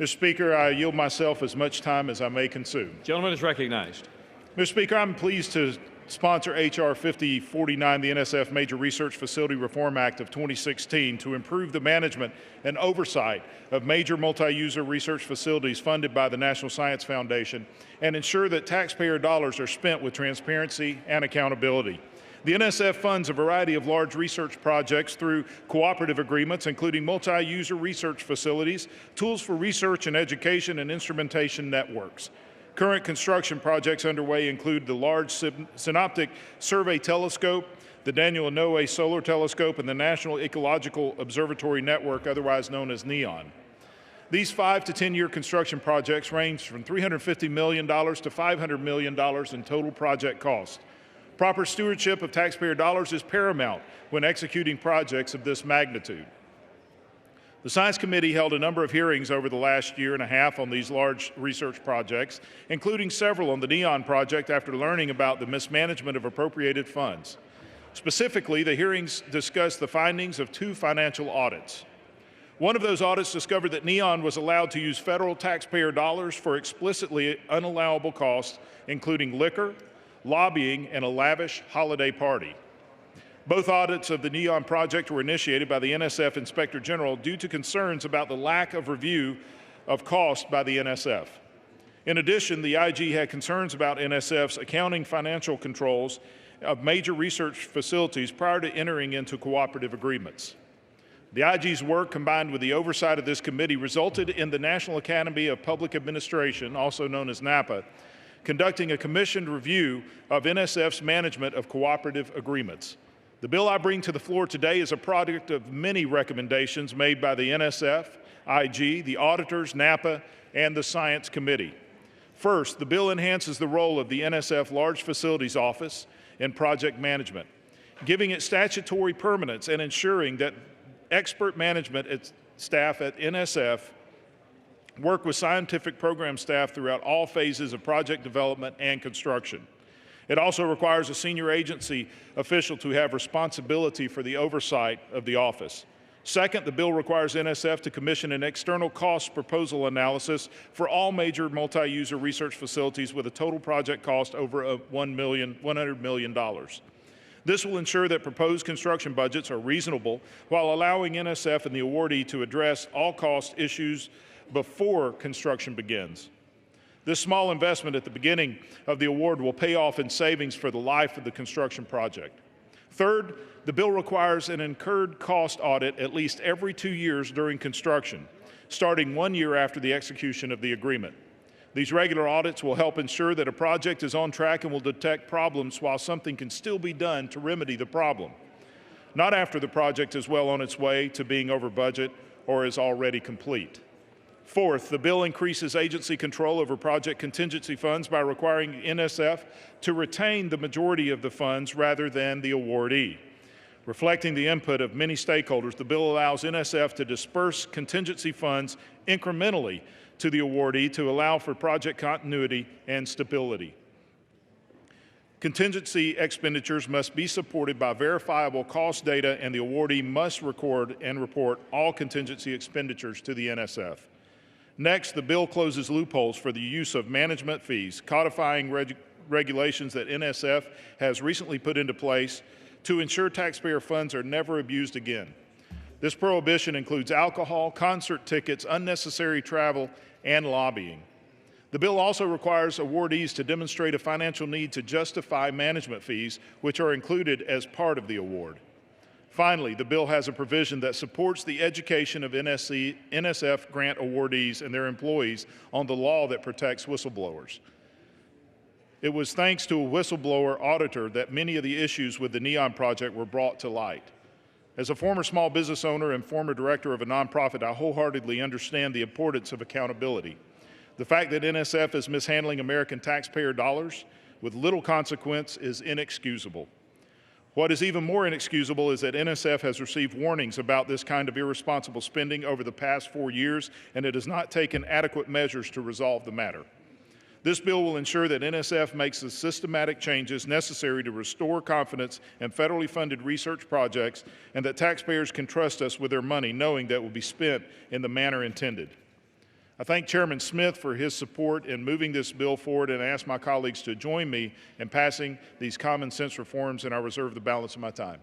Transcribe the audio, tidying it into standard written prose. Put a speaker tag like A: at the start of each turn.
A: Mr. Speaker, I yield myself as much time as I may consume.
B: Gentleman is recognized.
A: Mr. Speaker, I'm pleased to sponsor H.R. 5049, the NSF Major Research Facility Reform Act of 2016, to improve the management and oversight of major multi-user research facilities funded by the National Science Foundation and ensure that taxpayer dollars are spent with transparency and accountability. The NSF funds a variety of large research projects through cooperative agreements, including multi-user research facilities, tools for research and education, and instrumentation networks. Current construction projects underway include the Large Synoptic Survey Telescope, the Daniel Inouye Solar Telescope, and the National Ecological Observatory Network, otherwise known as NEON. These 5 to 10-year construction projects range from $350 million to $500 million in total project cost. Proper stewardship of taxpayer dollars is paramount when executing projects of this magnitude. The Science Committee held a number of hearings over the last year and a half on these large research projects, including several on the NEON project after learning about the mismanagement of appropriated funds. Specifically, the hearings discussed the findings of 2 financial audits. One of those audits discovered that NEON was allowed to use federal taxpayer dollars for explicitly unallowable costs, including liquor, lobbying, and a lavish holiday party. Both audits of the NEON project were initiated by the NSF Inspector General due to concerns about the lack of review of cost by the NSF. In addition, the IG had concerns about NSF's accounting financial controls of major research facilities prior to entering into cooperative agreements. The IG's work, combined with the oversight of this committee, resulted in the National Academy of Public Administration, also known as NAPA, conducting a commissioned review of NSF's management of cooperative agreements. The bill I bring to the floor today is a product of many recommendations made by the NSF, IG, the auditors, NAPA, and the Science Committee. First, the bill enhances the role of the NSF Large Facilities Office in project management, giving it statutory permanence and ensuring that expert management staff at NSF work with scientific program staff throughout all phases of project development and construction. It also requires a senior agency official to have responsibility for the oversight of the office. Second, the bill requires NSF to commission an external cost proposal analysis for all major multi-user research facilities with a total project cost over $100 million. This will ensure that proposed construction budgets are reasonable while allowing NSF and the awardee to address all cost issues before construction begins. This small investment at the beginning of the award will pay off in savings for the life of the construction project. Third, the bill requires an incurred cost audit at least every 2 years during construction, starting 1 year after the execution of the agreement. These regular audits will help ensure that a project is on track and will detect problems while something can still be done to remedy the problem, not after the project is well on its way to being over budget or is already complete. Fourth, the bill increases agency control over project contingency funds by requiring NSF to retain the majority of the funds rather than the awardee. Reflecting the input of many stakeholders, the bill allows NSF to disperse contingency funds incrementally to the awardee to allow for project continuity and stability. Contingency expenditures must be supported by verifiable cost data, and the awardee must record and report all contingency expenditures to the NSF. Next, the bill closes loopholes for the use of management fees, codifying regulations that NSF has recently put into place to ensure taxpayer funds are never abused again. This prohibition includes alcohol, concert tickets, unnecessary travel, and lobbying. The bill also requires awardees to demonstrate a financial need to justify management fees, which are included as part of the award. Finally, the bill has a provision that supports the education of NSF grant awardees and their employees on the law that protects whistleblowers. It was thanks to a whistleblower auditor that many of the issues with the NEON project were brought to light. As a former small business owner and former director of a nonprofit, I wholeheartedly understand the importance of accountability. The fact that NSF is mishandling American taxpayer dollars with little consequence is inexcusable. What is even more inexcusable is that NSF has received warnings about this kind of irresponsible spending over the past 4 years, and it has not taken adequate measures to resolve the matter. This bill will ensure that NSF makes the systematic changes necessary to restore confidence in federally funded research projects and that taxpayers can trust us with their money, knowing that it will be spent in the manner intended. I thank Chairman Smith for his support in moving this bill forward, and I ask my colleagues to join me in passing these common sense reforms, and I reserve the balance of my time.